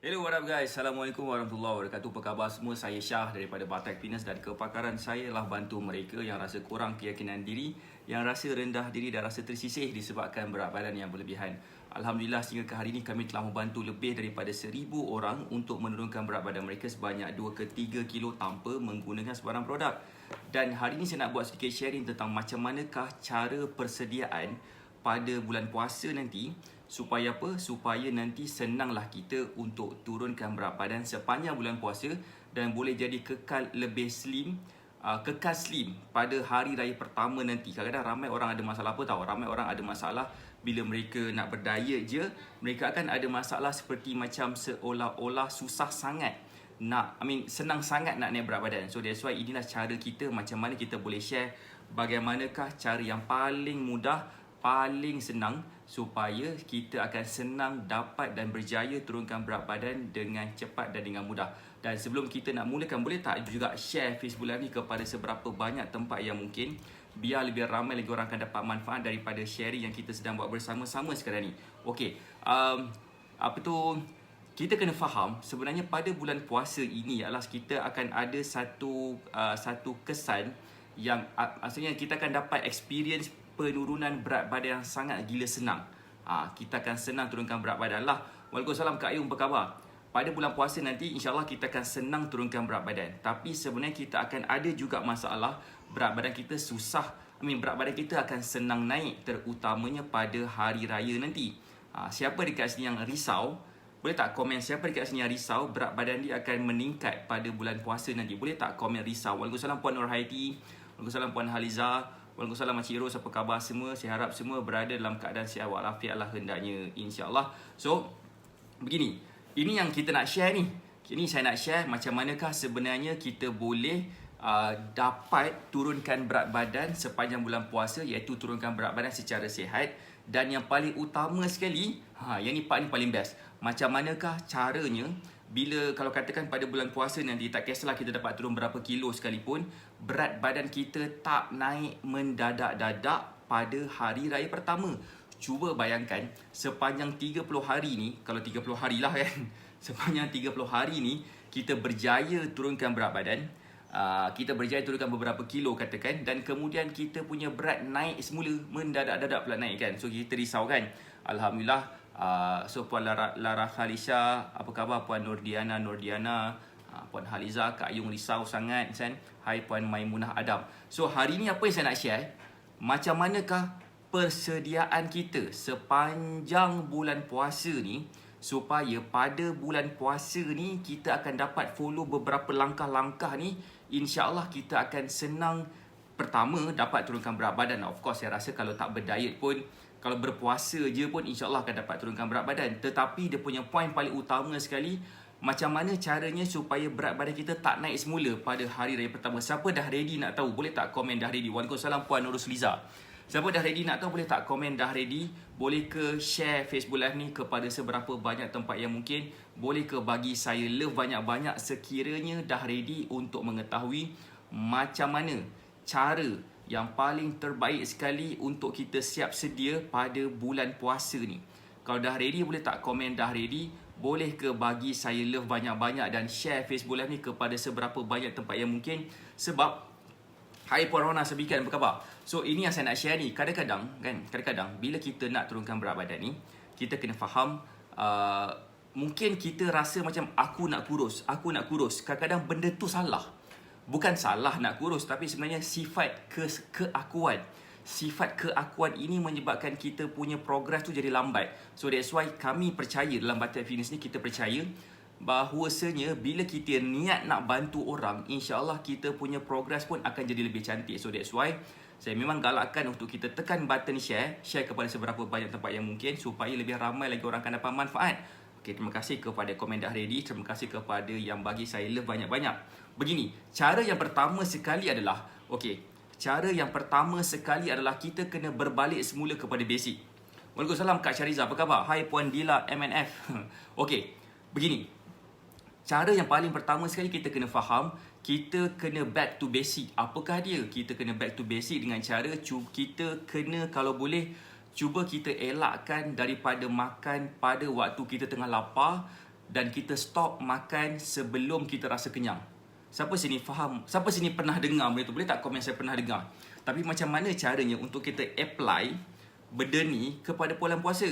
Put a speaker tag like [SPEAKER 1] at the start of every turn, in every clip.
[SPEAKER 1] Hello, what up guys? Assalamualaikum warahmatullahi wabarakatuh. Apa khabar semua? Saya Syah daripada Batak Fitness dan kepakaran saya ialah bantu mereka yang rasa kurang keyakinan diri, yang rasa rendah diri dan rasa tersisih disebabkan berat badan yang berlebihan. Alhamdulillah sehingga ke hari ini kami telah membantu lebih daripada 1000 orang untuk menurunkan berat badan mereka sebanyak 2 ke 3 kilo tanpa menggunakan sebarang produk. Dan hari ini saya nak buat sedikit sharing tentang macam manakah cara persediaan pada bulan puasa nanti supaya apa? Supaya nanti senanglah kita untuk turunkan berat badan sepanjang bulan puasa dan boleh jadi kekal lebih slim, kekal slim pada hari raya pertama nanti. Kadang-kadang ramai orang ada masalah apa tahu? Ramai orang ada masalah bila mereka nak berdiet je, mereka akan ada masalah seperti macam seolah-olah susah sangat senang sangat nak naik berat badan. So that's why inilah cara kita macam mana kita boleh share bagaimanakah cara yang paling mudah, paling senang supaya kita akan senang dapat dan berjaya turunkan berat badan dengan cepat dan dengan mudah. Dan sebelum kita nak mulakan, boleh tak juga share Facebook Live ni kepada seberapa banyak tempat yang mungkin, biar lebih ramai lagi orang akan dapat manfaat daripada sharing yang kita sedang buat bersama-sama sekarang ni. Okey, kita kena faham sebenarnya pada bulan puasa ini adalah kita akan ada satu kesan yang maksudnya kita akan dapat experience penurunan berat badan yang sangat gila senang. Kita akan senang turunkan berat badan lah. Waalaikumsalam Kak Ayung, apa khabar? Pada bulan puasa nanti insyaAllah kita akan senang turunkan berat badan. Tapi sebenarnya kita akan ada juga masalah berat badan kita berat badan kita akan senang naik, terutamanya pada hari raya nanti. Siapa dekat sini yang risau? Boleh tak komen siapa dekat sini yang risau berat badan dia akan meningkat pada bulan puasa nanti? Boleh tak komen risau? Waalaikumsalam Puan Nurhaiti. Waalaikumsalam Puan Haliza. Waalaikumsalam Makcik Ros, apa khabar semua? Saya harap semua berada dalam keadaan sihat walafiat lah hendaknya, insyaAllah. So, begini. Ini yang kita nak share ni. Ini saya nak share macam manakah sebenarnya kita boleh dapat turunkan berat badan sepanjang bulan puasa, iaitu turunkan berat badan secara sihat. Dan yang paling utama sekali, yang ni part ni paling best. Macam manakah caranya bila kalau katakan pada bulan puasa nanti, tak kisahlah kita dapat turun berapa kilo sekalipun, berat badan kita tak naik mendadak-dadak pada hari raya pertama. Cuba bayangkan sepanjang 30 hari ni, kalau 30 hari lah kan, sepanjang 30 hari ni kita berjaya turunkan berat badan, kita berjaya turunkan beberapa kilo katakan, dan kemudian kita punya berat naik semula, mendadak-dadak pula naik kan. So kita risau kan. Alhamdulillah. So Puan Lara Khalisha, apa khabar Puan Nordiana, Puan Haliza, Kak Ayung risau sangat kan. Hai Puan Maimunah Adam. So hari ni apa yang saya nak share, macam manakah persediaan kita sepanjang bulan puasa ni, supaya pada bulan puasa ni kita akan dapat follow beberapa langkah-langkah ni. InsyaAllah kita akan senang. Pertama, dapat turunkan berat badan. Of course saya rasa kalau tak berdiet pun, kalau berpuasa je pun insyaAllah akan dapat turunkan berat badan. Tetapi dia punya poin paling utama sekali, macam mana caranya supaya berat badan kita tak naik semula pada hari raya pertama. Siapa dah ready nak tahu? Boleh tak komen dah ready? Waalaikumsalam Puan Nurus Liza. Siapa dah ready nak tahu? Boleh tak komen dah ready? Boleh ke share Facebook Live ni kepada seberapa banyak tempat yang mungkin? Boleh ke bagi saya love banyak-banyak sekiranya dah ready untuk mengetahui macam mana cara yang paling terbaik sekali untuk kita siap sedia pada bulan puasa ni. Kalau dah ready, boleh tak komen dah ready? Boleh ke bagi saya love banyak-banyak dan share Facebook Live ni kepada seberapa banyak tempat yang mungkin? Sebab, hai Puan Rona Sebikan, apa khabar? So ini yang saya nak share ni. Kadang-kadang bila kita nak turunkan berat badan ni, kita kena faham, mungkin kita rasa macam aku nak kurus. Kadang-kadang benda tu salah. Bukan salah nak kurus, tapi sebenarnya sifat keakuan. Sifat keakuan ini menyebabkan kita punya progres tu jadi lambat. So that's why kami percaya dalam Batak Fitness ni, kita percaya bahawasanya bila kita niat nak bantu orang, insyaAllah kita punya progres pun akan jadi lebih cantik. So that's why saya memang galakkan untuk kita tekan button share kepada seberapa banyak tempat yang mungkin, supaya lebih ramai lagi orang akan dapat manfaat. Okay, terima kasih kepada komen dah ready. Terima kasih kepada yang bagi saya love banyak-banyak. Begini, cara yang pertama sekali adalah, kita kena berbalik semula kepada basic. Waalaikumsalam Kak Syariza, apa khabar? Hai Puan Dila MNF. Okey, begini. Cara yang paling pertama sekali kita kena faham, kita kena back to basic. Apakah dia? Kita kena back to basic dengan cara kita kena, kalau boleh, cuba kita elakkan daripada makan pada waktu kita tengah lapar dan kita stop makan sebelum kita rasa kenyang. Siapa sini faham? Siapa sini pernah dengar benda tu? Boleh tak komen saya pernah dengar? Tapi macam mana caranya untuk kita apply benda ni kepada bulan puasa?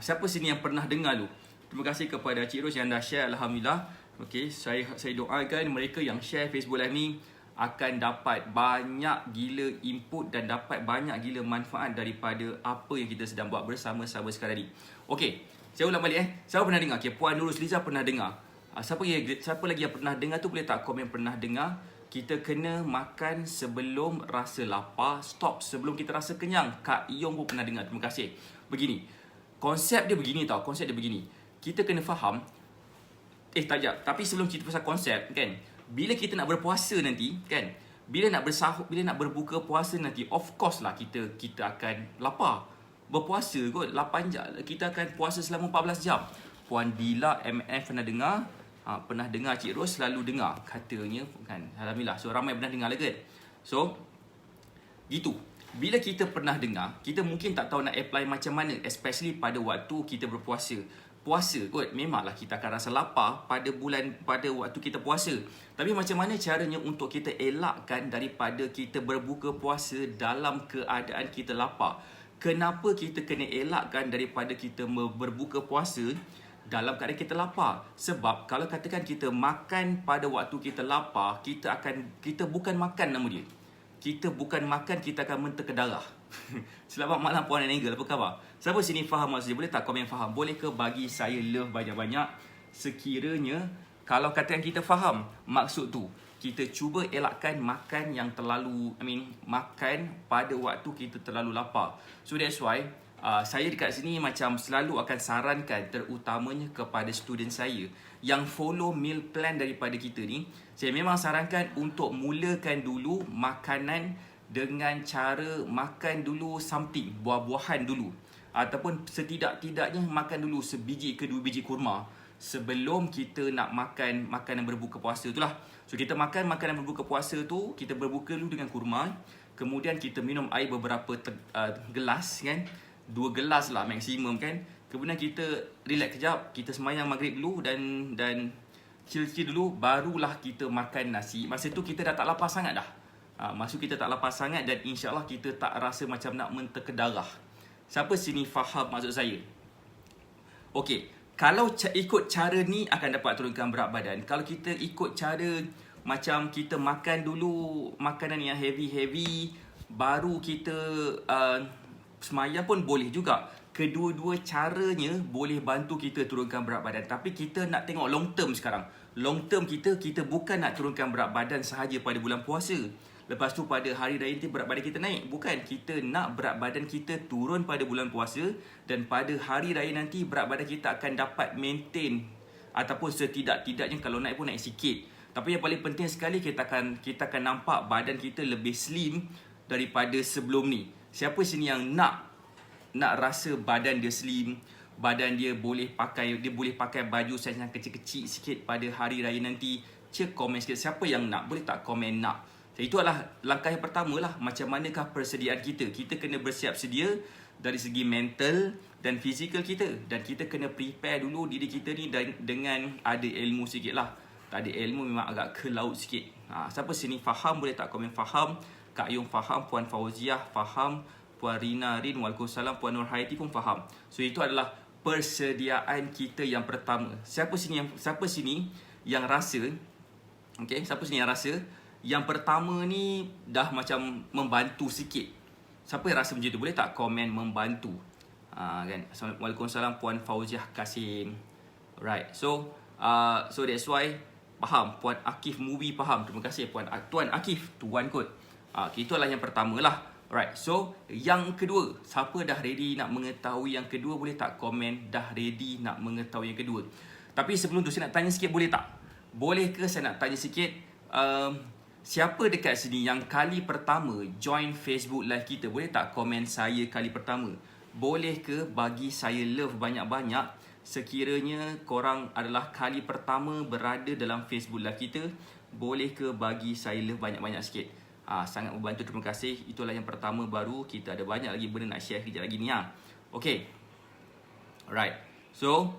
[SPEAKER 1] Siapa sini yang pernah dengar tu? Terima kasih kepada Cik Ros yang dah share, Alhamdulillah. Okay, saya doakan mereka yang share Facebook Live ni akan dapat banyak gila input dan dapat banyak gila manfaat daripada apa yang kita sedang buat bersama-sama sekarang ni. Okay, saya ulang balik Siapa pernah dengar? Okay, Puan Nurul Liza pernah dengar. Siapa lagi yang pernah dengar tu boleh tak komen pernah dengar. Kita kena makan sebelum rasa lapar, stop sebelum kita rasa kenyang. Kak Iyong pun pernah dengar. Terima kasih. Begini, konsep dia begini tau. Konsep dia begini. Kita kena faham. Tajak. Tapi sebelum cerita pasal konsep kan, bila kita nak berpuasa nanti kan, bila nak bersahur, bila nak berbuka puasa nanti, of course lah kita akan lapar. Berpuasa kot 8 jam. Kita akan puasa selama 14 jam. Puan Bila MF pernah dengar. Pernah dengar, Cik Ros selalu dengar katanya kan. Alhamdulillah. So ramai pernah dengar lah kan. So gitu. Bila kita pernah dengar, kita mungkin tak tahu nak apply macam mana, especially pada waktu kita berpuasa. Puasa kot, memanglah kita akan rasa lapar pada waktu kita puasa. Tapi macam mana caranya untuk kita elakkan daripada kita berbuka puasa dalam keadaan kita lapar? Kenapa kita kena elakkan daripada kita berbuka puasa dalam keadaan kita lapar? Sebab kalau katakan kita makan pada waktu kita lapar, kita bukan makan nama dia. Kita bukan makan, kita akan menterka darah. Selamat malam Puan Angle, apa khabar? Siapa sini faham maksudnya? Boleh tak komen faham? Boleh ke bagi saya love banyak-banyak? Sekiranya kalau katakan kita faham maksud tu, kita cuba elakkan makan yang terlalu, makan pada waktu kita terlalu lapar. So that's why saya dekat sini macam selalu akan sarankan, terutamanya kepada student saya yang follow meal plan daripada kita ni. Saya memang sarankan untuk mulakan dulu makanan dengan cara makan dulu something, buah-buahan dulu. Ataupun setidak-tidaknya makan dulu sebiji ke 2 biji kurma sebelum kita nak makan makanan berbuka puasa tu lah. So kita makan makanan berbuka puasa tu, kita berbuka dulu dengan kurma. Kemudian kita minum air beberapa gelas kan. 2 gelas lah maksimum kan. Kemudian kita relax kejap, kita sembahyang maghrib dulu dan chill dulu, barulah kita makan nasi. Masa tu kita dah tak lapar sangat dah. Masa kita tak lapar sangat dan insyaAllah kita tak rasa macam nak menterka darah. Siapa sini faham maksud saya? Okey, kalau ikut cara ni akan dapat turunkan berat badan. Kalau kita ikut cara macam kita makan dulu makanan yang heavy, baru kita semayang pun boleh juga. Kedua-dua caranya boleh bantu kita turunkan berat badan. Tapi kita nak tengok long term sekarang. Long term kita bukan nak turunkan berat badan sahaja pada bulan puasa. Lepas tu pada hari raya nanti berat badan kita naik. Bukan, kita nak berat badan kita turun pada bulan puasa. Dan pada hari raya nanti berat badan kita akan dapat maintain. Ataupun setidak-tidaknya kalau naik pun naik sikit. Tapi yang paling penting sekali, kita akan nampak badan kita lebih slim daripada sebelum ni. Siapa sini yang nak rasa badan dia slim, badan dia boleh pakai baju saiz yang kecil-kecil sikit pada hari raya nanti? Cek komen sikit siapa yang nak. Boleh tak komen nak? Itu adalah langkah yang pertama lah. Macam manakah persediaan kita? Kita kena bersiap sedia dari segi mental dan fizikal kita. Dan kita kena prepare dulu diri kita ni dengan ada ilmu sikit lah. Tak ada ilmu memang agak ke laut sikit. Siapa sini faham? Boleh tak komen faham? Kak Yung faham, Puan Fauziah faham, Puan Rina Rin, Waalaikumsalam, Puan Nur Hayati pun faham. So itu adalah persediaan kita yang pertama. Siapa sini yang rasa, okay, siapa sini yang rasa yang pertama ni dah macam membantu sikit? Siapa yang rasa macam tu? Boleh tak komen membantu? Kan? Waalaikumsalam, Puan Fauziah Kasim. Right. So that's why faham. Puan Akif Movie faham. Terima kasih Tuan Akif, tuan kot. Itulah yang pertama lah. Alright, so yang kedua, siapa dah ready nak mengetahui yang kedua? Boleh tak komen dah ready nak mengetahui yang kedua? Tapi sebelum tu saya nak tanya sikit, boleh tak? Boleh ke saya nak tanya sikit, siapa dekat sini yang kali pertama join Facebook Live kita? Boleh tak komen saya kali pertama? Boleh ke bagi saya love banyak-banyak sekiranya korang adalah kali pertama berada dalam Facebook Live kita? Boleh ke bagi saya love banyak-banyak sikit? Sangat membantu, terima kasih. Itulah yang pertama baru. Kita ada banyak lagi benda nak share kejap lagi ni. Okay. Alright. So,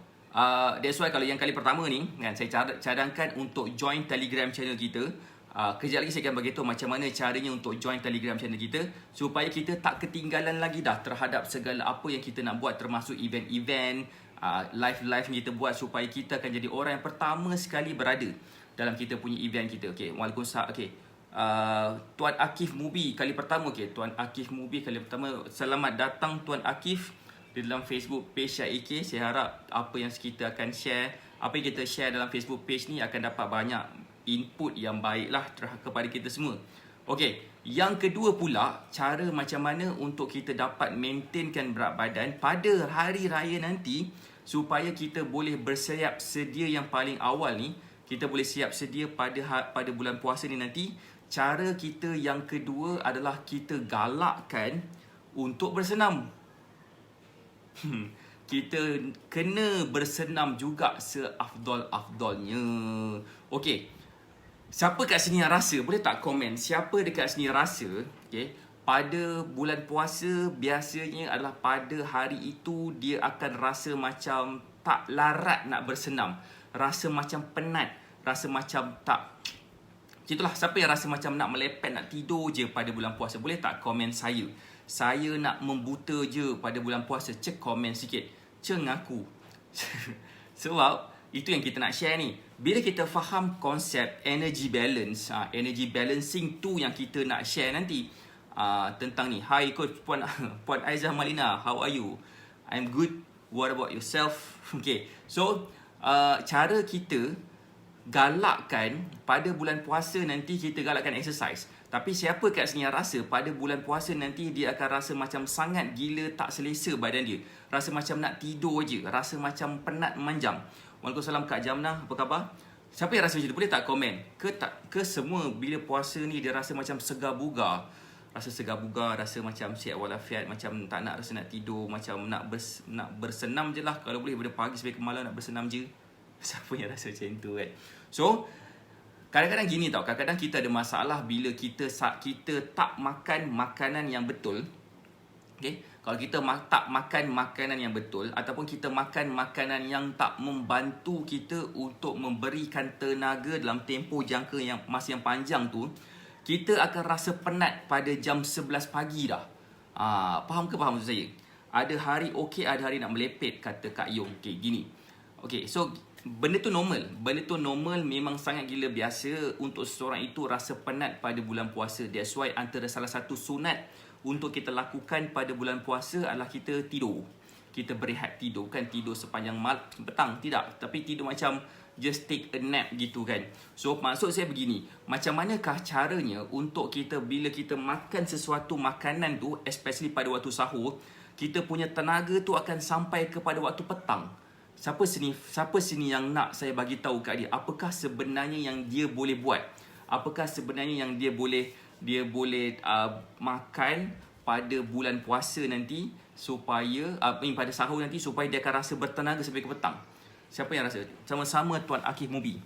[SPEAKER 1] That's why kalau yang kali pertama ni kan, saya cadangkan untuk join Telegram channel kita. Kejap lagi saya akan beritahu macam mana caranya untuk join Telegram channel kita, supaya kita tak ketinggalan lagi dah terhadap segala apa yang kita nak buat, termasuk event-event, live-live yang kita buat, supaya kita akan jadi orang yang pertama sekali berada dalam kita punya event kita. Okay, Waalaikumsalam. Okay, Tuan Akif Mubi kali pertama. Okay, Tuan Akif Mubi kali pertama. Selamat datang Tuan Akif di dalam Facebook page Syah AK. Saya harap apa yang kita akan share, apa yang kita share dalam Facebook page ni akan dapat banyak input yang baiklah kepada kita semua. Okey, yang kedua pula, cara macam mana untuk kita dapat maintainkan berat badan pada hari raya nanti, supaya kita boleh bersiap sedia yang paling awal ni, kita boleh siap sedia pada bulan puasa ni nanti. Cara kita yang kedua adalah kita galakkan untuk bersenam. Kita kena bersenam juga seafdol-afdolnya. Okey, siapa kat sini yang rasa? Boleh tak komen siapa dekat sini rasa, okay, pada bulan puasa biasanya adalah pada hari itu dia akan rasa macam tak larat nak bersenam, rasa macam penat, rasa macam tak, itulah, siapa yang rasa macam nak melepet, nak tidur je pada bulan puasa? Boleh tak komen saya? Saya nak membuta je pada bulan puasa. Cek komen sikit, cek ngaku. Sebab itu yang kita nak share ni. Bila kita faham konsep energy balance, energy balancing tu yang kita nak share nanti. Tentang ni. Hi Coach Puan Aizah Malina, how are you? I'm good. What about yourself? Okay, so cara kita galakkan pada bulan puasa nanti, kita galakkan exercise. Tapi siapa kat sini yang rasa pada bulan puasa nanti dia akan rasa macam sangat gila tak selesa badan dia, rasa macam nak tidur je, rasa macam penat memanjang? Waalaikumsalam Kak Jamnah, apa khabar? Siapa yang rasa macam tu? Boleh tak komen? Ke semua bila puasa ni dia rasa macam segar bugar, rasa macam sihat walafiat, macam tak nak, rasa nak tidur, macam nak bersenam je lah, kalau boleh pada pagi sampai ke malam nak bersenam je. Siapa yang rasa macam tu kan? So kadang-kadang gini tau, kadang-kadang kita ada masalah bila kita tak makan makanan yang betul. Okay? Kalau kita tak makan makanan yang betul, ataupun kita makan makanan yang tak membantu kita untuk memberikan tenaga dalam tempoh jangka yang masa yang panjang tu, kita akan rasa penat pada jam 11 pagi dah. Faham ke faham maksud saya? Ada hari okey, ada hari nak melepet, kata Kak Yong. Okay, gini. Okay, so benda tu normal, memang sangat gila biasa untuk seseorang itu rasa penat pada bulan puasa. That's why antara salah satu sunat untuk kita lakukan pada bulan puasa adalah kita tidur. Kita berehat tidur, kan tidur sepanjang petang, tidak, tapi tidur macam just take a nap gitu kan. So maksud saya begini, macam manakah caranya untuk kita bila kita makan sesuatu makanan tu, especially pada waktu sahur, kita punya tenaga tu akan sampai kepada waktu petang. Siapa sini yang nak saya bagi tahu kat dia apakah sebenarnya yang dia boleh buat? Apakah sebenarnya yang dia boleh makan pada bulan puasa nanti, supaya pada sahur nanti, supaya dia akan rasa bertenaga sampai ke petang? Siapa yang rasa? Sama-sama Tuan Akif Mubi.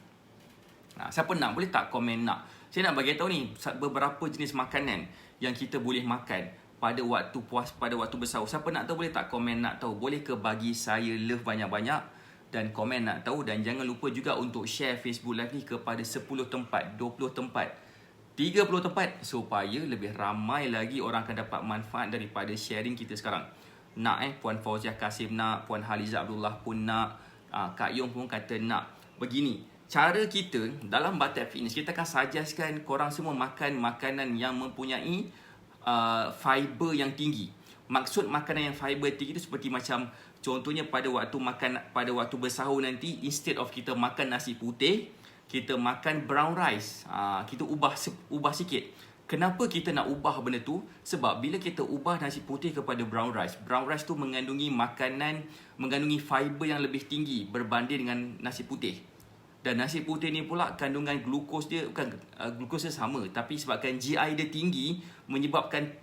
[SPEAKER 1] Siapa nak? Boleh tak komen nak? Saya nak bagi tahu ni beberapa jenis makanan yang kita boleh makan pada waktu pada waktu bersahur. Siapa nak tahu? Boleh tak komen nak tahu? Boleh ke bagi saya love banyak-banyak dan komen nak tahu? Dan jangan lupa juga untuk share Facebook Live ni kepada 10 tempat, 20 tempat, 30 tempat, supaya lebih ramai lagi orang akan dapat manfaat daripada sharing kita sekarang. Nak Puan Fauziah Kasim nak, Puan Haliza Abdullah pun nak, Kak Yong pun kata nak. Begini, cara kita dalam Batak Fitness, kita akan suggestkan korang semua makan makanan yang mempunyai fiber yang tinggi. Maksud makanan yang fiber tinggi itu seperti macam contohnya pada waktu bersahur nanti, instead of kita makan nasi putih, kita makan brown rice. Kita ubah sikit. Kenapa kita nak ubah benda tu? Sebab bila kita ubah nasi putih kepada brown rice tu mengandungi fiber yang lebih tinggi berbanding dengan nasi putih. Dan nasi putih ni pula kandungan glukos dia, glukos dia sama, tapi sebabkan GI dia tinggi, menyebabkan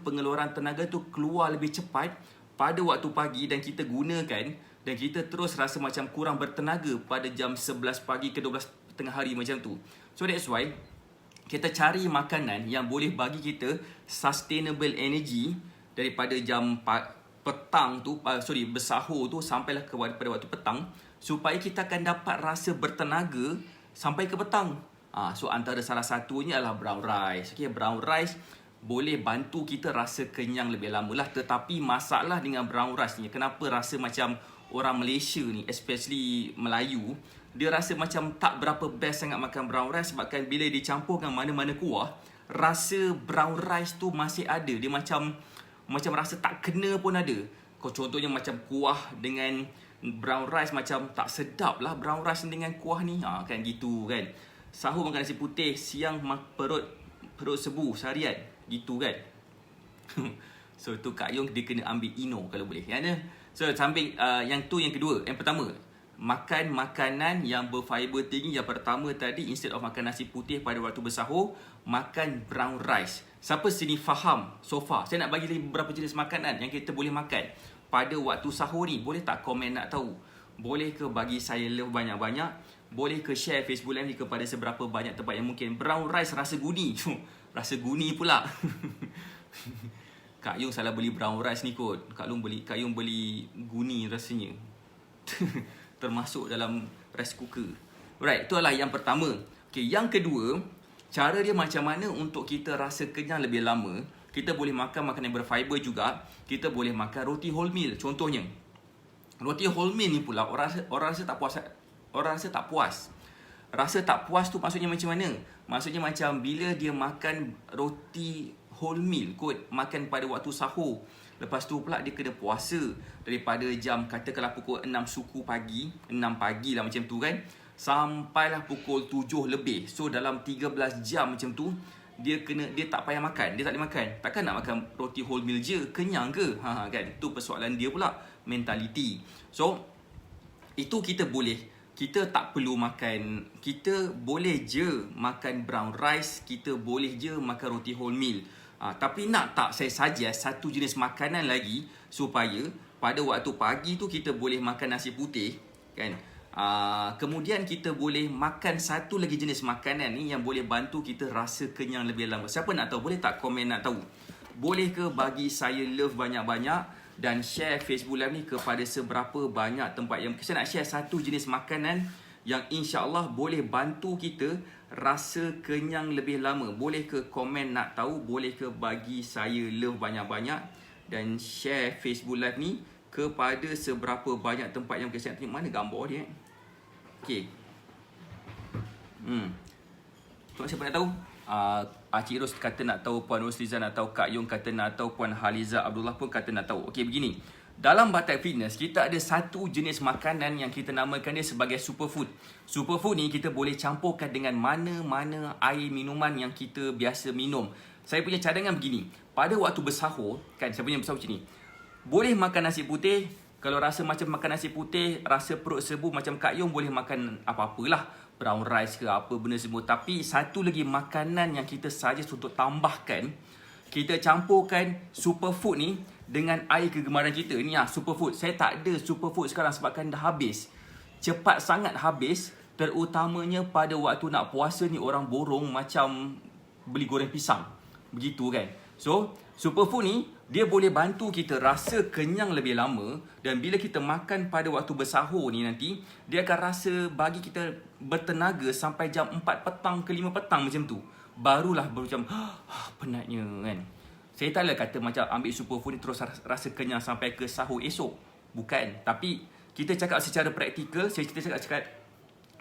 [SPEAKER 1] pengeluaran tenaga tu keluar lebih cepat pada waktu pagi, dan kita gunakan, dan kita terus rasa macam kurang bertenaga pada jam 11 pagi ke 12 tengah hari macam tu. So that's why kita cari makanan yang boleh bagi kita sustainable energy daripada jam petang tu, bersahur tu sampailah pada waktu petang, supaya kita akan dapat rasa bertenaga sampai ke petang. So antara salah satunya adalah brown rice. Okay, brown rice boleh bantu kita rasa kenyang lebih lama lah. Tetapi masalah dengan brown rice ni, kenapa rasa macam orang Malaysia ni, especially Melayu, dia rasa macam tak berapa best sangat makan brown rice, sebabkan bila dicampurkan mana-mana kuah, rasa brown rice tu masih ada. Dia macam rasa tak kena pun ada. Contohnya macam kuah dengan brown rice macam tak sedap lah brown rice dengan kuah ni. Kan gitu kan. Sahur makan nasi putih, siang perut sebu seharian. Gitu kan. So tu Kak Yung dia kena ambil Ino kalau boleh. So sambil yang kedua. Yang pertama, makan makanan yang berfiber tinggi. Yang pertama tadi, instead of makan nasi putih pada waktu bersahur, makan brown rice. Siapa sini faham so far? Saya nak bagi lagi beberapa jenis makanan yang kita boleh makan pada waktu sahur ni. Boleh tak komen nak tahu? Boleh ke bagi saya love banyak-banyak? Boleh ke share Facebook Live ni kepada seberapa banyak tempat yang mungkin? Brown rice rasa guni. Rasa guni pula. Kak Yung salah beli brown rice ni kot. Kak Yung beli guni rasanya. Termasuk dalam rice cooker. Alright, itu adalah yang pertama. Okay, yang kedua, cara dia macam mana untuk kita rasa kenyang lebih lama. Kita boleh makan makanan yang berfiber juga. Kita boleh makan roti wholemeal. Contohnya, roti wholemeal ni pula orang rasa tak puas. Rasa tak puas tu maksudnya macam mana? Maksudnya macam bila dia makan roti wholemeal kot, makan pada waktu sahur, lepas tu pula dia kena puasa daripada jam katakanlah pukul 6 suku pagi, 6 pagi lah macam tu kan, sampailah pukul 7 lebih. So dalam 13 jam macam tu dia tak payah makan, dia tak boleh makan. Takkan nak makan roti wholemeal je kenyang ke? Kan, tu persoalan dia pula, mentality. So itu kita tak perlu makan, kita boleh je makan brown rice, kita boleh je makan roti wholemeal. Tapi nak tak saya suggest satu jenis makanan lagi, supaya pada waktu pagi tu kita boleh makan nasi putih kan. Kemudian kita boleh makan satu lagi jenis makanan ni yang boleh bantu kita rasa kenyang lebih lama. Siapa nak tahu? Boleh tak komen nak tahu? Boleh ke bagi saya love banyak-banyak dan share Facebook Live ni kepada seberapa banyak tempat yang saya nak share satu jenis makanan yang insya-Allah boleh bantu kita rasa kenyang lebih lama. Boleh ke komen nak tahu? Boleh ke bagi saya love banyak-banyak dan share Facebook Live ni kepada seberapa banyak tempat yang saya tengok. Mana gambar dia? Okey. Tuan siapa nak tahu? Cik Ros kata nak tahu, Puan Rosliza nak tahu, Kak Yung kata nak tahu, Puan Haliza Abdullah pun kata nak tahu. Okey, begini. Dalam Batak Fitness, kita ada satu jenis makanan yang kita namakan dia sebagai superfood. Superfood ni kita boleh campurkan dengan mana-mana air minuman yang kita biasa minum. Saya punya cadangan begini. Pada waktu bersahur, kan saya punya bersahur macam ni. Boleh makan nasi putih. Kalau rasa macam makan nasi putih, rasa perut sebu macam Kak Yung, boleh makan apa-apalah. Brown rice ke apa benda semua. Tapi satu lagi makanan yang kita suggest untuk tambahkan, kita campurkan superfood ni dengan air kegemaran kita. Ni superfood. Saya tak ada superfood sekarang sebabkan dah habis. Cepat sangat habis. Terutamanya pada waktu nak puasa ni, orang borong macam beli goreng pisang. Begitu kan. So superfood ni dia boleh bantu kita rasa kenyang lebih lama. Dan bila kita makan pada waktu bersahur ni nanti, dia akan rasa bagi kita bertenaga sampai jam 4 petang ke 5 petang macam tu. Barulah macam penatnya kan. Saya taklah kata macam ambil superfood ni terus rasa kenyang sampai ke sahur esok. Bukan. Tapi kita cakap secara praktikal. Kita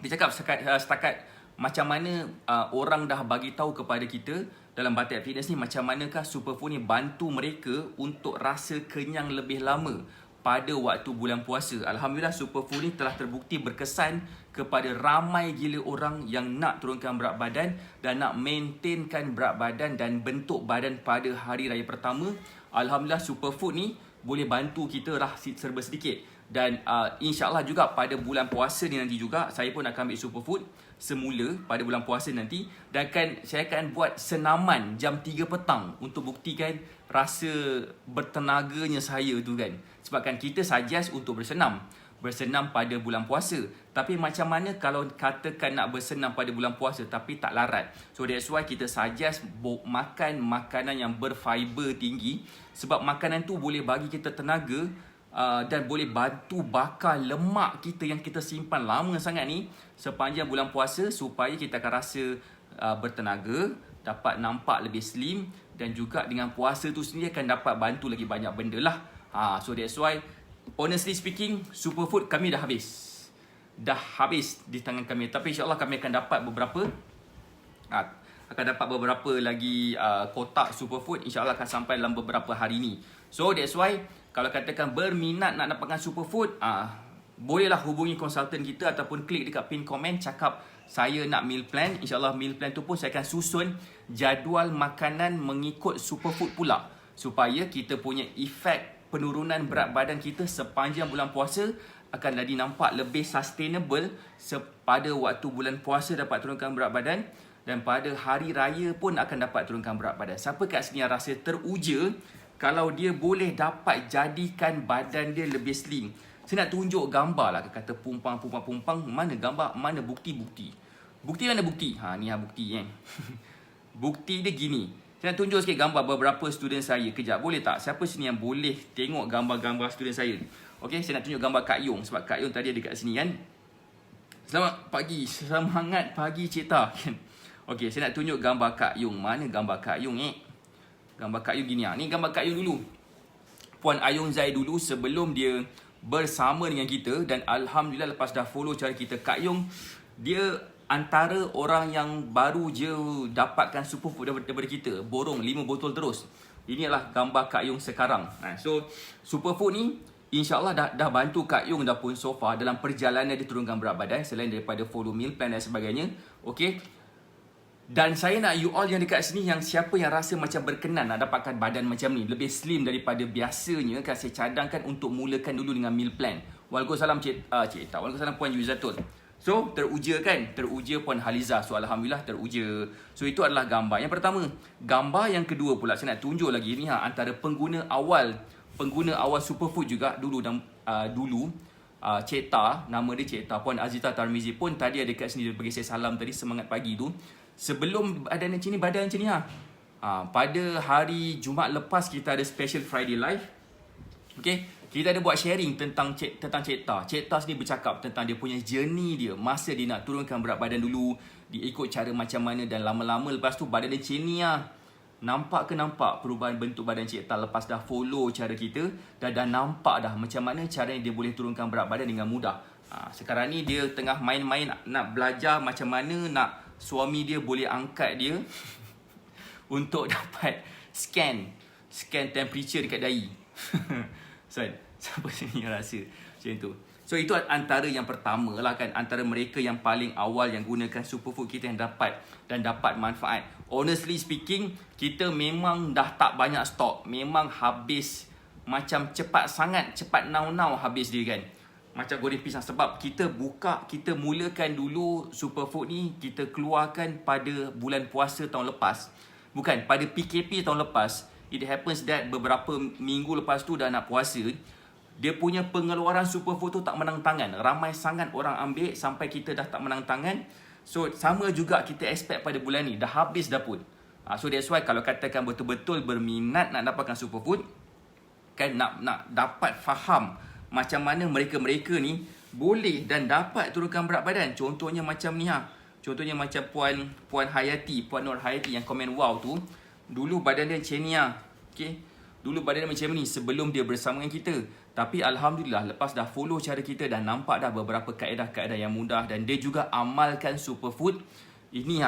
[SPEAKER 1] cakap setakat macam mana orang dah bagi tahu kepada kita dalam Batak Fitness ni, macam manakah superfood ni bantu mereka untuk rasa kenyang lebih lama pada waktu bulan puasa. Alhamdulillah superfood ni telah terbukti berkesan kepada ramai gila orang yang nak turunkan berat badan dan nak maintainkan berat badan dan bentuk badan pada hari raya pertama. Alhamdulillah superfood ni boleh bantu kita lah serba sedikit. Dan insya-Allah juga pada bulan puasa ni nanti juga saya pun akan ambil superfood semula pada bulan puasa nanti, dan saya akan buat senaman jam 3 petang untuk buktikan rasa bertenaganya saya tu kan. Sebabkan kita suggest untuk bersenam. bersenam pada bulan puasa. Tapi macam mana kalau katakan nak bersenam pada bulan puasa tapi tak larat? So that's why kita suggest makan makanan yang berfiber tinggi, sebab makanan tu boleh bagi kita tenaga dan boleh bantu bakar lemak kita yang kita simpan lama sangat ni sepanjang bulan puasa, supaya kita akan rasa bertenaga, dapat nampak lebih slim, dan juga dengan puasa tu sendiri akan dapat bantu lagi banyak benda lah. So that's why honestly speaking, superfood kami dah habis. Dah habis di tangan kami. Tapi insyaAllah kami akan dapat beberapa lagi kotak superfood. InsyaAllah akan sampai dalam beberapa hari ni. So that's why kalau katakan berminat nak dapatkan superfood, bolehlah hubungi konsultan kita ataupun klik dekat pin komen, cakap saya nak meal plan. InsyaAllah meal plan tu pun saya akan susun jadual makanan mengikut superfood pula, supaya kita punya efek penurunan berat badan kita sepanjang bulan puasa akan jadi nampak lebih sustainable. Pada waktu bulan puasa dapat turunkan berat badan, dan pada hari raya pun akan dapat turunkan berat badan. Siapa kat sini yang rasa teruja kalau dia boleh dapat jadikan badan dia lebih slim? Saya nak tunjuk gambar lah, kata pumpang. Mana gambar, mana bukti-bukti? Bukti mana bukti? Ni bukti kan. Bukti dia gini. Saya nak tunjuk sikit gambar beberapa student saya. Kejap, boleh tak? Siapa sini yang boleh tengok gambar-gambar student saya? Okey, saya nak tunjuk gambar Kak Yung, sebab Kak Yung tadi ada kat sini kan. Selamat pagi, semangat pagi Cita kan. Okey, saya nak tunjuk gambar Kak Yung. Mana gambar Kak Yung Gambar Kak Yung gini Ni gambar Kak Yung dulu. Puan Ayung Zai dulu sebelum dia bersama dengan kita, dan alhamdulillah lepas dah follow cara kita. Kak Yung dia antara orang yang baru je dapatkan superfood daripada kita. Borong 5 botol terus. Inilah gambar Kak Yung sekarang. So superfood ni InsyaAllah dah bantu Kak Yung dah pun so far dalam perjalanan dia turunkan berat badan, selain daripada follow meal plan dan sebagainya. Okay. Dan saya nak you all yang dekat sini, yang siapa yang rasa macam berkenan nak dapatkan badan macam ni, lebih slim daripada biasanya, kan saya cadangkan untuk mulakan dulu dengan meal plan. Waalaikumsalam Cik. Waalaikumsalam Puan Yuzatul. So teruja kan? Teruja Puan Haliza. So alhamdulillah teruja. So itu adalah gambar yang pertama. Gambar yang kedua pula saya nak tunjuk lagi ni antara pengguna awal superfood juga dulu Cik Ta, nama dia Cik Ta, Puan Azita Tarmizi pun tadi ada kat sini, dia bagi saya salam tadi, semangat pagi tu. Sebelum badan macam ni pada hari Jumaat lepas kita ada special Friday live. Okay, kita ada buat sharing tentang Cik Ta. Cik Ta sini bercakap tentang dia punya journey dia, masa dia nak turunkan berat badan dulu, dia ikut cara macam mana, dan lama-lama lepas tu badan dia macam ni Nampak perubahan bentuk badan Cik Ta lepas dah follow cara kita, dan dah nampak dah macam mana caranya dia boleh turunkan berat badan dengan mudah. Sekarang ni dia tengah main-main nak belajar macam mana nak suami dia boleh angkat dia untuk dapat scan temperature dekat dahi. So, siapa sini yang rasa macam tu? So itu antara yang pertama lah kan, antara mereka yang paling awal yang gunakan superfood kita yang dapat manfaat. Honestly speaking, kita memang dah tak banyak stok. Memang habis macam cepat now habis dia kan. Macam goreng pisang, sebab kita mulakan dulu superfood ni, kita keluarkan pada bulan puasa tahun lepas. Bukan, pada PKP tahun lepas. It happens that beberapa minggu lepas tu dah nak puasa, dia punya pengeluaran superfood tu tak menang tangan. Ramai sangat orang ambil sampai kita dah tak menang tangan. So sama juga kita expect pada bulan ni, dah habis dah pun. So that's why kalau katakan betul-betul berminat nak dapatkan superfood, kan nak dapat faham macam mana mereka ni boleh dan dapat turunkan berat badan. Contohnya macam ni Contohnya macam Puan Hayati, Puan Nur Hayati yang komen wow tu. Dulu badan dia macam ni Okay. Dulu badan dia macam ni sebelum dia bersama dengan kita. Tapi alhamdulillah lepas dah follow cara kita, dah nampak dah beberapa kaedah-kaedah yang mudah, dan dia juga amalkan superfood. Ini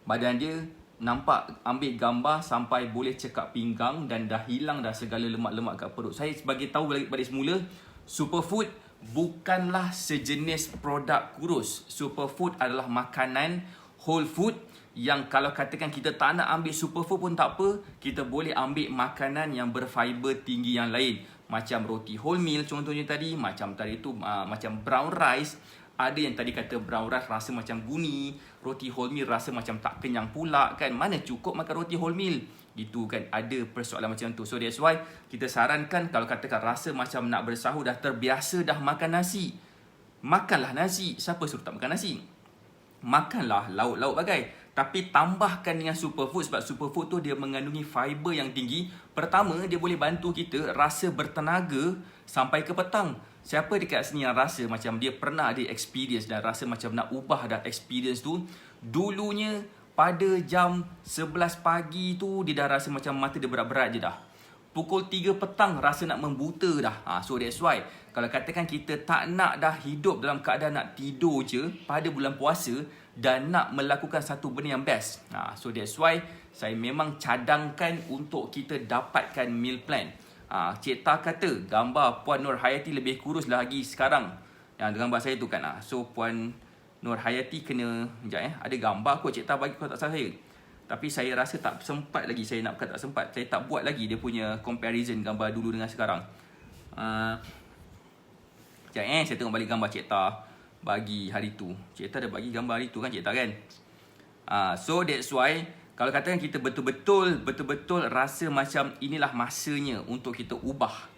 [SPEAKER 1] badan dia nampak, ambil gambar sampai boleh cekak pinggang dan dah hilang dah segala lemak-lemak kat perut. Saya sebagai tahu balik semula, superfood bukanlah sejenis produk kurus. Superfood adalah makanan whole food yang kalau katakan kita tak nak ambil superfood pun tak apa, kita boleh ambil makanan yang berfiber tinggi yang lain. Macam roti wholemeal contohnya tadi, macam tadi tu macam brown rice, Ada yang tadi kata brown rice rasa macam guni, roti wholemeal rasa macam tak kenyang pula kan. Mana cukup makan roti wholemeal? Gitu kan, ada persoalan macam tu. So that's why kita sarankan kalau katakan rasa macam nak bersahur, dah terbiasa dah makan nasi, makanlah nasi. Siapa suruh tak makan nasi? Makanlah lauk-lauk bagai. Tapi tambahkan dengan superfood, sebab superfood tu dia mengandungi fiber yang tinggi. Pertama, dia boleh bantu kita rasa bertenaga sampai ke petang. Siapa dekat sini yang rasa macam dia pernah ada experience dan rasa macam nak ubah dah experience tu? Dulunya pada jam 11 pagi tu dia dah rasa macam mata dia berat-berat je dah. Pukul 3 petang rasa nak membuta dah. So that's why kalau katakan kita tak nak dah hidup dalam keadaan nak tidur je pada bulan puasa dan nak melakukan satu benda yang best. So that's why saya memang cadangkan untuk kita dapatkan meal plan. Cik Ta kata gambar Puan Nur Hayati lebih kurus lagi sekarang. Yang gambar saya tu kan. So Puan Nur Hayati kena, sekejap ada gambar kot Cik Ta bagi kalau tak salah saya. Tapi saya rasa tak sempat lagi, saya nak bukan tak sempat, saya tak buat lagi dia punya comparison gambar dulu dengan sekarang. Sekejap saya tengok balik gambar Cik Ta bagi hari tu. Cik Ta dah bagi gambar hari tu kan Cik Ta kan. So that's why kalau katakan kita betul-betul rasa macam inilah masanya untuk kita ubah.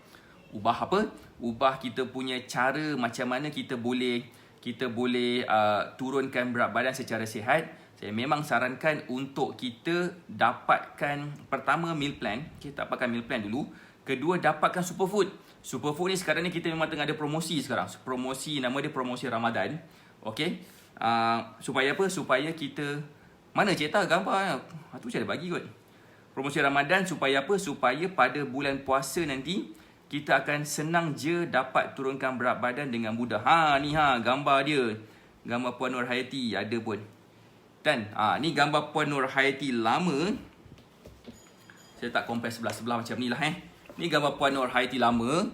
[SPEAKER 1] Ubah apa? Ubah kita punya cara macam mana kita boleh turunkan berat badan secara sihat. Saya memang sarankan untuk kita dapatkan pertama meal plan. Kita dapatkan meal plan dulu. Kedua, dapatkan superfood. Superfood ni sekarang ni kita memang tengah ada promosi sekarang. Promosi, nama dia promosi Ramadan. Okay. Supaya apa? Supaya kita... Mana Cik Ta gambar? Tu saya dah bagi kot. Promosi Ramadan supaya apa? Supaya pada bulan puasa nanti kita akan senang je dapat turunkan berat badan dengan mudah. Ni gambar dia. Gambar Puan Nur Hayati ada pun. Dan ni gambar Puan Nur Hayati lama. Saya tak compare sebelah-sebelah macam ni lah Ni gambar Puan Nur Hayati lama.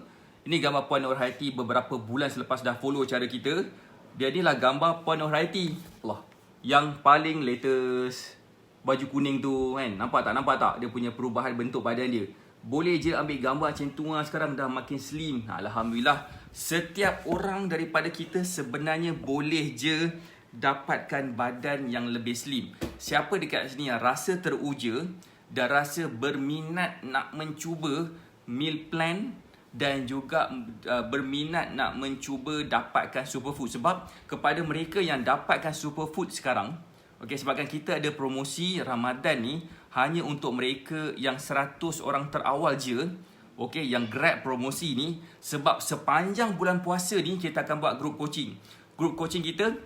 [SPEAKER 1] Ini gambar Puan Nur Hayati beberapa bulan selepas dah follow cara kita. Dia ni lah gambar Puan Nur Hayati. Allah, yang paling latest. Baju kuning tu kan. Nampak tak? Dia punya perubahan bentuk badan dia. Boleh je ambil gambar macam tu sekarang dah makin slim. Alhamdulillah. Setiap orang daripada kita sebenarnya boleh je dapatkan badan yang lebih slim. Siapa dekat sini yang rasa teruja dan rasa berminat nak mencuba meal plan dan juga berminat nak mencuba dapatkan superfood? Sebab kepada mereka yang dapatkan superfood sekarang, sebabkan kita ada promosi Ramadan ni hanya untuk mereka yang 100 orang terawal je, yang grab promosi ni. Sebab sepanjang bulan puasa ni kita akan buat group coaching. Group coaching kita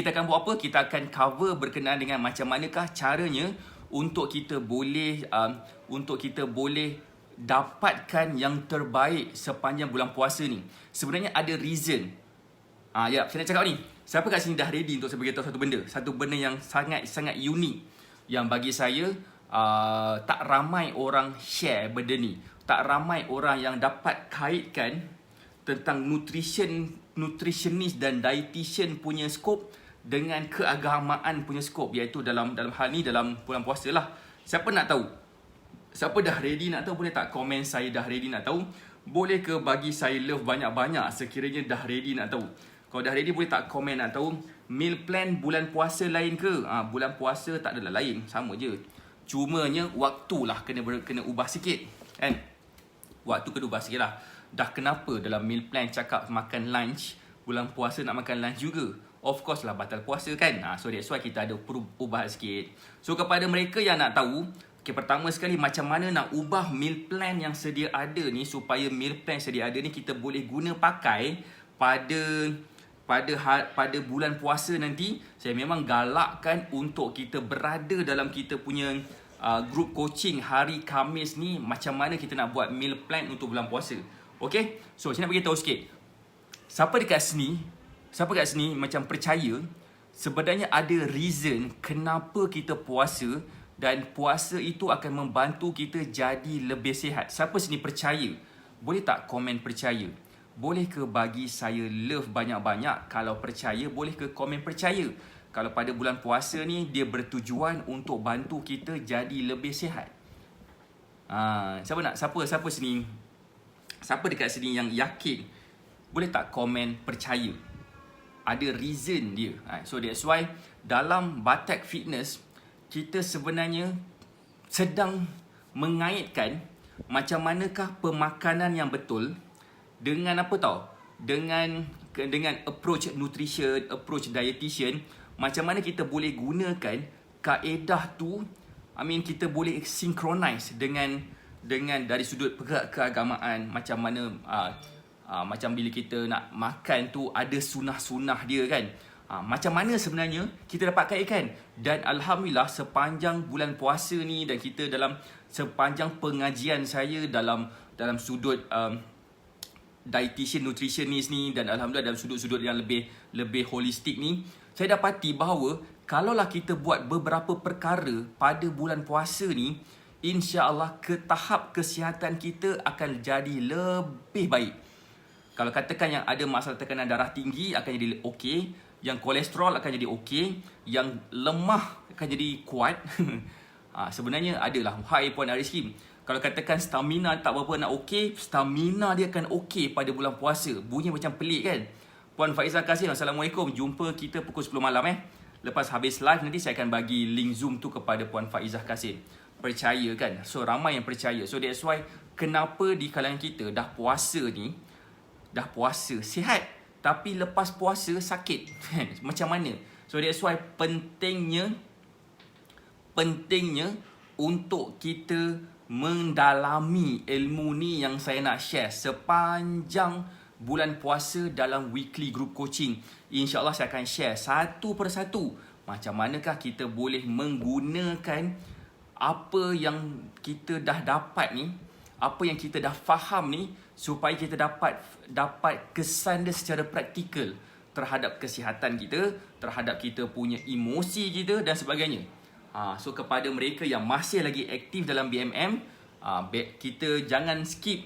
[SPEAKER 1] akan buat apa? Kita akan cover berkenaan dengan macam manakah caranya untuk kita boleh dapatkan yang terbaik sepanjang bulan puasa ni. Sebenarnya ada reason. Saya nak cakap ni. Siapa kat sini dah ready untuk saya beritahu satu benda? Satu benda yang sangat unik. Yang bagi saya tak ramai orang share benda ni. Tak ramai orang yang dapat kaitkan tentang nutritionist dan dietitian punya skop dengan keagamaan punya skop, iaitu dalam hal ni dalam bulan puasa lah. Siapa nak tahu? Siapa dah ready nak tahu? Boleh tak komen saya dah ready nak tahu? Boleh ke bagi saya love banyak-banyak sekiranya dah ready nak tahu? Kalau dah ready boleh tak komen nak tahu? Meal plan bulan puasa lain ke? Bulan puasa tak adalah lain, sama je. Cumanya waktulah kena ubah sikit kan? Waktu kena ubah sikit lah. Dah kenapa dalam meal plan cakap makan lunch, bulan puasa nak makan lunch juga? Of course lah batal puasa kan. So that's why kita ada ubah sikit. So kepada mereka yang nak tahu, pertama sekali macam mana nak ubah meal plan yang sedia ada ni, supaya meal plan sedia ada ni kita boleh guna pakai pada bulan puasa nanti. Saya memang galakkan untuk kita berada dalam kita punya group coaching hari Khamis ni, macam mana kita nak buat meal plan untuk bulan puasa. Okay, so saya nak beritahu sikit. Siapa kat sini macam percaya sebenarnya ada reason kenapa kita puasa, dan puasa itu akan membantu kita jadi lebih sihat? Siapa sini percaya? Boleh tak komen percaya? Boleh ke bagi saya love banyak-banyak kalau percaya? Boleh ke komen percaya? Kalau pada bulan puasa ni dia bertujuan untuk bantu kita jadi lebih sihat. Siapa sini? Siapa dekat sini yang yakin? Boleh tak komen percaya? ada reason dia. So that's why dalam Batak Fitness, kita sebenarnya sedang mengaitkan macam manakah pemakanan yang betul dengan apa tau? Dengan approach nutrition, approach dietitian, macam mana kita boleh gunakan kaedah tu, kita boleh synchronize dengan dari sudut keagamaan, macam mana macam bila kita nak makan tu ada sunah-sunah dia kan. Macam mana sebenarnya kita dapat kaitkan. Dan Alhamdulillah sepanjang bulan puasa ni, dan kita dalam sepanjang pengajian saya dalam sudut dietitian, nutritionist ni, dan Alhamdulillah dalam sudut-sudut yang lebih holistik ni, saya dapati bahawa kalaulah kita buat beberapa perkara pada bulan puasa ni, insya-Allah tahap kesihatan kita akan jadi lebih baik. Kalau katakan yang ada masalah tekanan darah tinggi akan jadi okey, yang kolesterol akan jadi okey, yang lemah akan jadi kuat. Sebenarnya adalah hai Puan Ariskim. Kalau katakan stamina tak berapa nak okey, stamina dia akan okey pada bulan puasa. Bunyi macam pelik kan? Puan Faizah Kasim, Assalamualaikum. Jumpa kita pukul 10 malam Lepas habis live nanti saya akan bagi link Zoom tu kepada Puan Faizah Kasim. Percaya kan? So ramai yang percaya. So that's why kenapa di kalangan kita dah puasa ni, dah puasa sihat, tapi lepas puasa sakit. Macam mana? So that's why pentingnya untuk kita mendalami ilmu ni yang saya nak share sepanjang bulan puasa dalam weekly group coaching. InsyaAllah saya akan share satu persatu macam manakah kita boleh menggunakan apa yang kita dah dapat ni, apa yang kita dah faham ni, supaya kita dapat kesan dia secara praktikal terhadap kesihatan kita, terhadap kita punya emosi kita dan sebagainya. So kepada mereka yang masih lagi aktif dalam BMM, kita jangan skip,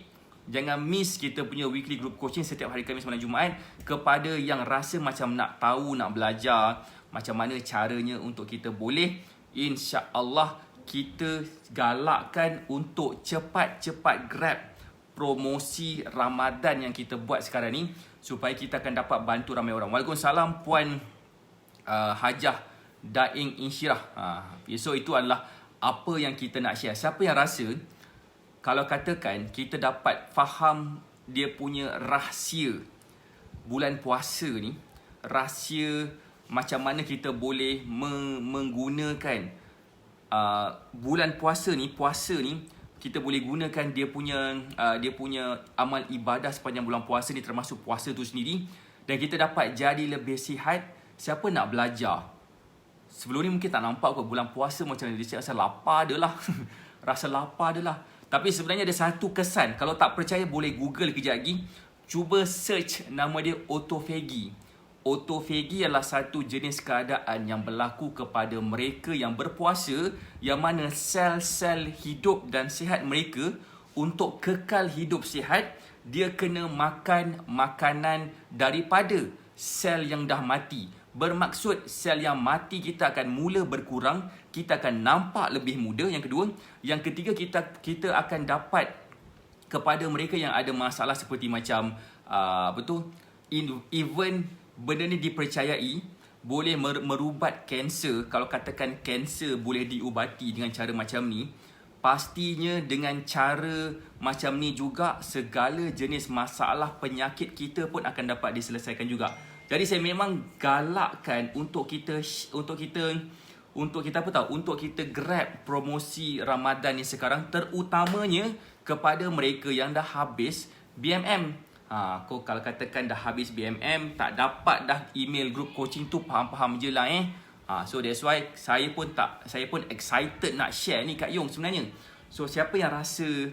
[SPEAKER 1] jangan miss kita punya weekly group coaching setiap hari Khamis malam Jumaat. Kepada yang rasa macam nak tahu, nak belajar macam mana caranya untuk kita boleh, insya-Allah kita galakkan untuk cepat-cepat grab promosi Ramadan yang kita buat sekarang ni, supaya kita akan dapat bantu ramai orang. Waalaikumsalam Puan Hajah Daing Insyirah. So itu adalah apa yang kita nak share. Siapa yang rasa kalau katakan kita dapat faham dia punya rahsia bulan puasa ni, rahsia macam mana kita boleh menggunakan bulan puasa ni kita boleh gunakan dia punya amal ibadah sepanjang bulan puasa ni, termasuk puasa tu sendiri, dan kita dapat jadi lebih sihat. Siapa nak belajar? Sebelum ni mungkin tak nampak kot bulan puasa macam mana. Dia rasa lapar dia lah. Rasa lapar dia lah. Tapi sebenarnya ada satu kesan. Kalau tak percaya boleh Google kejap lagi. Cuba search nama dia autophagy. Autophagy adalah satu jenis keadaan yang berlaku kepada mereka yang berpuasa, yang mana sel-sel hidup dan sihat mereka, untuk kekal hidup sihat, dia kena makan makanan daripada sel yang dah mati. Bermaksud sel yang mati kita akan mula berkurang, kita akan nampak lebih muda. Yang kedua, yang ketiga, kita akan dapat kepada mereka yang ada masalah seperti macam even benda ni dipercayai boleh merubat kanser. Kalau katakan kanser boleh diubati dengan cara macam ni, pastinya dengan cara macam ni juga segala jenis masalah penyakit kita pun akan dapat diselesaikan juga. Jadi saya memang galakkan untuk kita grab promosi Ramadan ni sekarang, terutamanya kepada mereka yang dah habis BMM. Kalau katakan dah habis BMM, tak dapat dah email group coaching tu, faham-faham je lah So that's why saya pun excited nak share ni kat Yong sebenarnya. So siapa yang rasa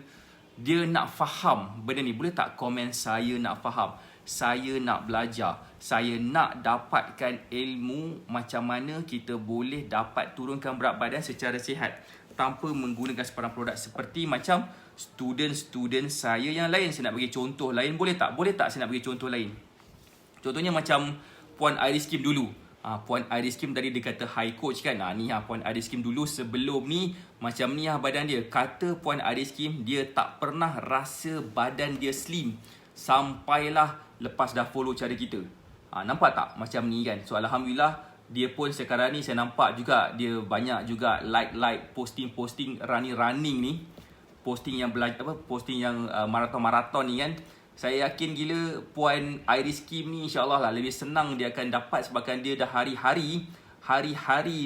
[SPEAKER 1] dia nak faham benda ni, boleh tak komen saya nak faham, saya nak belajar, saya nak dapatkan ilmu macam mana kita boleh dapat turunkan berat badan secara sihat tanpa menggunakan sebarang produk. Seperti macam student saya yang lain. Saya nak bagi contoh lain, boleh tak? Boleh tak saya nak bagi contoh lain? Contohnya macam Puan Iris Kim dulu. Puan Iris Kim tadi dia kata hi coach kan. Ni Puan Iris Kim dulu sebelum ni macam ni badan dia. Kata Puan Iris Kim dia tak pernah rasa badan dia slim sampailah lepas dah follow cara kita. Nampak tak macam ni kan? So Alhamdulillah, dia pun sekarang ni saya nampak juga dia banyak juga like posting-posting running ni, posting yang posting yang maraton-maraton ni kan. Saya yakin gila Puan Iris Kim ni insyaAllah lah lebih senang dia akan dapat sebabkan dia dah hari-hari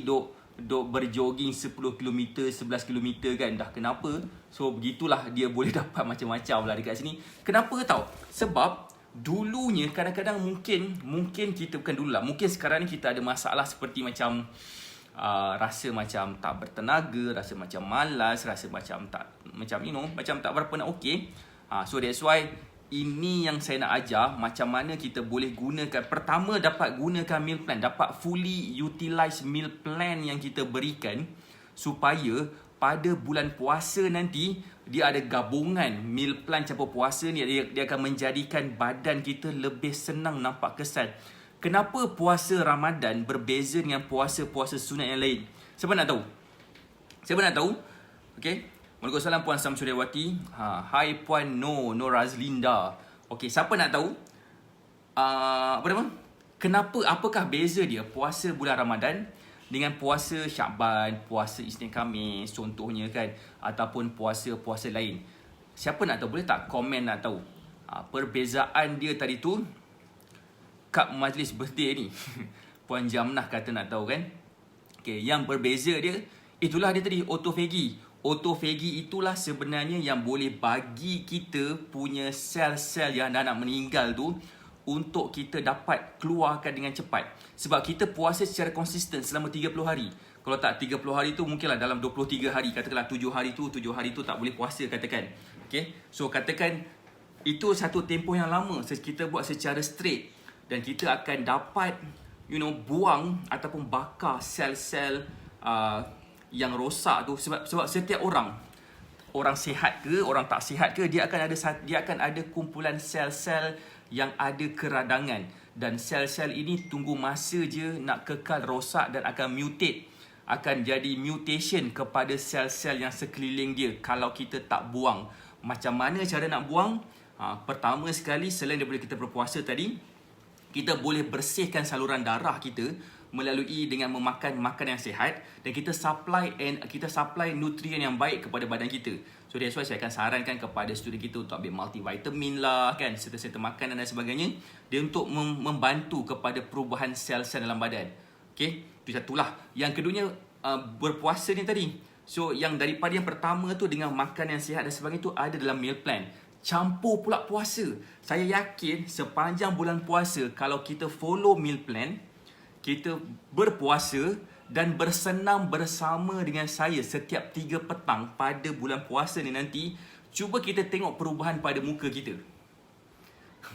[SPEAKER 1] duk berjoging 10 km, 11 km kan. Dah kenapa? So begitulah dia boleh dapat macam-macam lah dekat sini. Kenapa tau? Sebab dulunya kadang-kadang mungkin kita, bukan dulu lah, mungkin sekarang ni kita ada masalah seperti macam rasa macam tak bertenaga, rasa macam malas, rasa macam tak, macam macam tak berapa nak okey. So that's why ini yang saya nak ajar macam mana kita boleh gunakan. Pertama, dapat gunakan meal plan, dapat fully utilize meal plan yang kita berikan supaya pada bulan puasa nanti dia ada gabungan meal plan campur puasa ni, dia akan menjadikan badan kita lebih senang nampak kesan. Kenapa puasa Ramadan berbeza dengan puasa-puasa sunat yang lain? Siapa nak tahu? Okey. Waalaikumsalam Puan Samsuryawati. Hai Puan Nur Razlinda. Okey, siapa nak tahu? Apa nama? Apakah beza dia puasa bulan Ramadan dengan puasa Syakban, puasa Isnin Khamis contohnya kan, ataupun puasa-puasa lain? Siapa nak tahu? Boleh tak komen nak tahu? Perbezaan dia tadi tu kat majlis birthday ni. Puan Jamnah kata nak tahu kan? Okey, yang berbeza dia, itulah dia tadi, autophagy. Autophagy itulah sebenarnya yang boleh bagi kita punya sel-sel yang dah nak meninggal tu untuk kita dapat keluarkan dengan cepat. Sebab kita puasa secara konsisten selama 30 hari. Kalau tak 30 hari tu mungkinlah dalam 23 hari. Katakanlah 7 hari tu tak boleh puasa katakan. Okay? So katakan itu satu tempoh yang lama kita buat secara straight. Dan kita akan dapat buang ataupun bakar sel-sel yang rosak tu. Sebab setiap orang sihat ke, orang tak sihat ke, dia akan ada kumpulan sel-sel yang ada keradangan, dan sel-sel ini tunggu masa je nak kekal rosak dan akan mutate, akan jadi mutation kepada sel-sel yang sekeliling dia kalau kita tak buang. Macam mana cara nak buang? Pertama sekali, selain daripada kita berpuasa tadi, kita boleh bersihkan saluran darah kita melalui dengan memakan makanan yang sihat, dan kita supply nutrien yang baik kepada badan kita. So that's why saya akan sarankan kepada student kita untuk ambil multivitamin lah kan, serta-serta makanan dan sebagainya, dia untuk membantu kepada perubahan sel-sel dalam badan. Okay, itu satulah. Yang keduanya berpuasa ni tadi. So yang daripada yang pertama tu dengan makan yang sihat dan sebagainya tu ada dalam meal plan. Campur pula puasa. Saya yakin sepanjang bulan puasa kalau kita follow meal plan, kita berpuasa dan bersenam bersama dengan saya setiap 3 petang pada bulan puasa ni nanti, cuba kita tengok perubahan pada muka kita.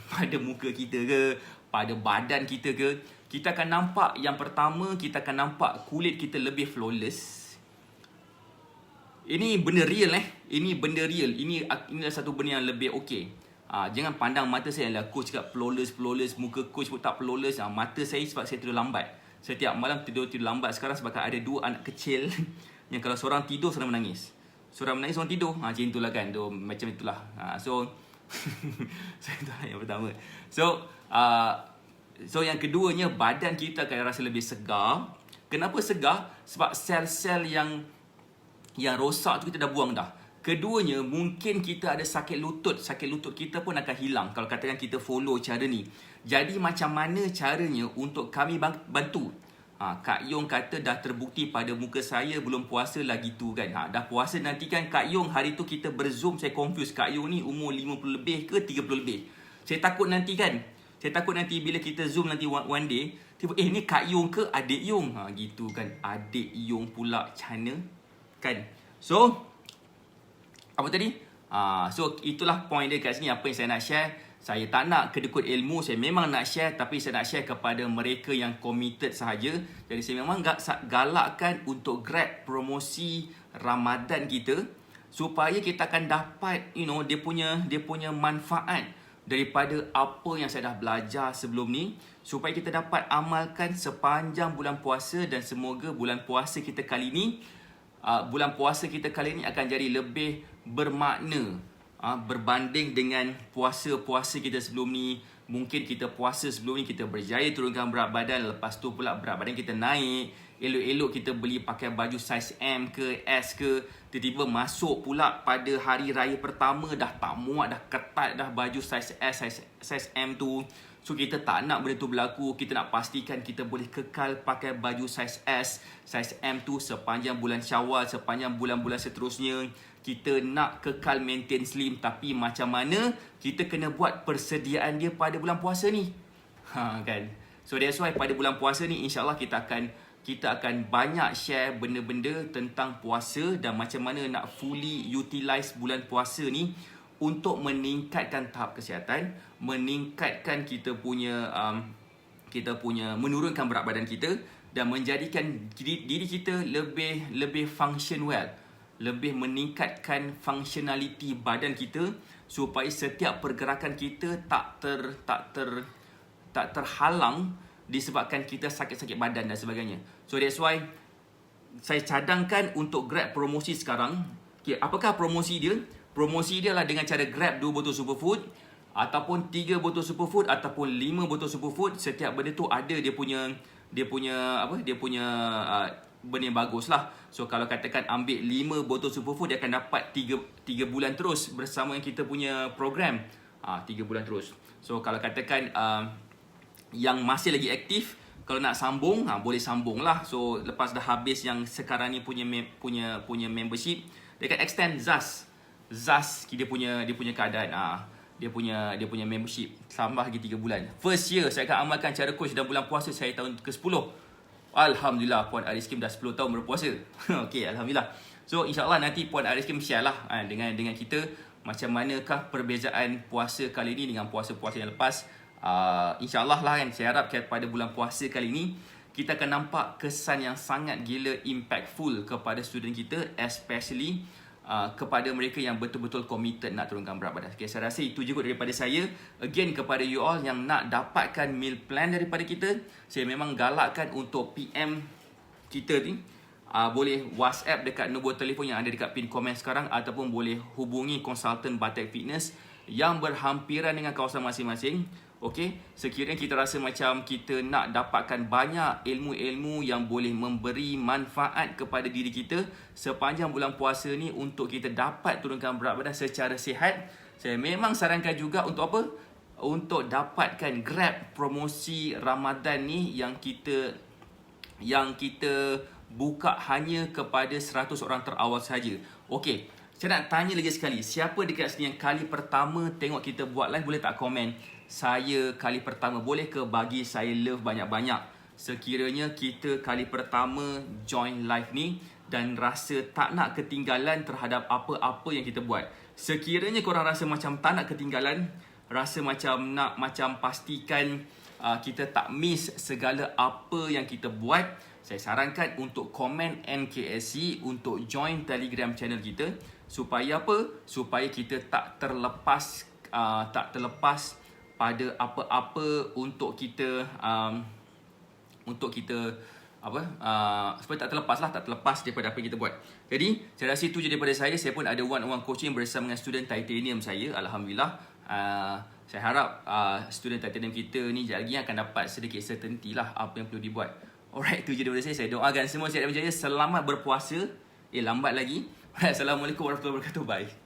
[SPEAKER 1] Pada muka kita ke, pada badan kita ke, kita akan nampak, yang pertama kita akan nampak kulit kita lebih flawless. Ini benda real Ini benda real. Ini adalah satu benda yang lebih okey. Jangan pandang mata saya lah coach cakap flawless, muka coach pun tak flawless. Mata saya sebab saya tidur lambat. Setiap malam tidur lambat sekarang sebab ada 2 anak kecil yang kalau seorang tidur seorang menangis. Seorang menangis seorang tidur. Macam itulah kan. Macam itulah. So itulah yang pertama. So yang keduanya, badan kita akan rasa lebih segar. Kenapa segar? Sebab sel-sel yang rosak tu kita dah buang dah. Keduanya, mungkin kita ada sakit lutut. Sakit lutut kita pun akan hilang kalau katakan kita follow cara ni. Jadi macam mana caranya untuk kami bantu? Kak Yong kata dah terbukti pada muka saya belum puasa lagi tu kan. Dah puasa nanti kan Kak Yong, hari tu kita berzoom, saya confuse. Kak Yong ni umur 50 lebih ke 30 lebih. Saya takut nanti bila kita zoom nanti one day, tiba ni Kak Yong ke adik Yong? Gitu kan. Adik Yong pula macam mana? Kan? So apa tadi? So itulah point dia kat sini, apa yang saya nak share. Saya tak nak kedekut ilmu, saya memang nak share, tapi saya nak share kepada mereka yang committed sahaja. Jadi saya memang galakkan untuk grab promosi Ramadan kita supaya kita akan dapat dia punya manfaat daripada apa yang saya dah belajar sebelum ni, supaya kita dapat amalkan sepanjang bulan puasa. Dan semoga bulan puasa kita kali ni akan jadi lebih bermakna berbanding dengan puasa-puasa kita sebelum ni. Mungkin kita puasa sebelum ni kita berjaya turunkan berat badan, lepas tu pula berat badan kita naik. Elok-elok kita beli pakai baju saiz M ke S ke, tiba-tiba masuk pula pada hari raya pertama dah tak muat, dah ketat dah baju saiz S, saiz M tu. So kita tak nak benda tu berlaku. Kita nak pastikan kita boleh kekal pakai baju saiz S, saiz M tu sepanjang bulan Syawal, sepanjang bulan-bulan seterusnya. Kita nak kekal maintain slim, tapi macam mana kita kena buat persediaan dia pada bulan puasa ni. Kan? So that's why pada bulan puasa ni insya-Allah kita akan banyak share benda-benda tentang puasa dan macam mana nak fully utilize bulan puasa ni untuk meningkatkan tahap kesihatan, meningkatkan kita punya menurunkan berat badan kita dan menjadikan diri kita lebih function well, lebih meningkatkan functionality badan kita supaya setiap pergerakan kita tak terhalang disebabkan kita sakit-sakit badan dan sebagainya. So that's why saya cadangkan untuk Grab promosi sekarang. Okay, apakah promosi dia? Promosi dia lah dengan cara Grab 2 botol superfood ataupun 3 botol superfood ataupun 5 botol superfood. Setiap benda tu ada dia punya benda yang bagus lah. So kalau katakan ambil 5 botol superfood, dia akan dapat 3 bulan terus bersama yang kita punya program. 3 bulan terus. So kalau katakan yang masih lagi aktif, kalau nak sambung, boleh sambung lah. So lepas dah habis yang sekarang ni punya membership, dia akan extend Zaz dia punya keadaan. Dia punya membership tambah lagi 3 bulan. First year saya akan amalkan cara coach dan bulan puasa saya tahun ke-10. Alhamdulillah Puan Ariskim dah 10 tahun berpuasa. Okey, alhamdulillah. So insya-Allah nanti Puan Ariskim share lah dengan kita macam manakah perbezaan puasa kali ni dengan puasa-puasa yang lepas. InsyaAllah lah kan, saya harap pada bulan puasa kali ni kita akan nampak kesan yang sangat gila impactful kepada student kita, especially kepada mereka yang betul-betul committed nak turunkan berat badan. Okay, saya rasa itu je kot daripada saya. Again, kepada you all yang nak dapatkan meal plan daripada kita, saya memang galakkan untuk PM kita ni. Boleh WhatsApp dekat nombor telefon yang ada dekat pin komen sekarang, ataupun boleh hubungi konsultan Batek Fitness yang berhampiran dengan kawasan masing-masing. Okey, sekiranya kita rasa macam kita nak dapatkan banyak ilmu-ilmu yang boleh memberi manfaat kepada diri kita sepanjang bulan puasa ni untuk kita dapat turunkan berat badan secara sihat, saya memang sarankan juga untuk apa? Untuk dapatkan Grab promosi Ramadan ni yang kita buka hanya kepada 100 orang terawal saja. Okey, saya nak tanya lagi sekali, siapa dekat sini yang kali pertama tengok kita buat live, boleh tak komen? Saya kali pertama, boleh ke bagi saya love banyak-banyak? Sekiranya kita kali pertama join live ni dan rasa tak nak ketinggalan terhadap apa-apa yang kita buat. Sekiranya korang rasa macam tak nak ketinggalan, rasa macam nak pastikan kita tak miss segala apa yang kita buat, saya sarankan untuk komen NKSC untuk join Telegram channel kita. Supaya apa? Supaya kita tak terlepas pada apa-apa untuk kita supaya tak terlepas daripada apa yang kita buat. Jadi saya rasa itu je daripada saya. Saya pun ada one-on-one coaching bersama dengan student Titanium saya. Alhamdulillah. Saya harap student Titanium kita ni sekejap lagi akan dapat sedikit certainty lah apa yang perlu dibuat. Alright, itu je daripada saya. Saya doakan semua sihat dan berjaya. Selamat berpuasa. Lambat lagi. Assalamualaikum warahmatullahi wabarakatuh. Bye.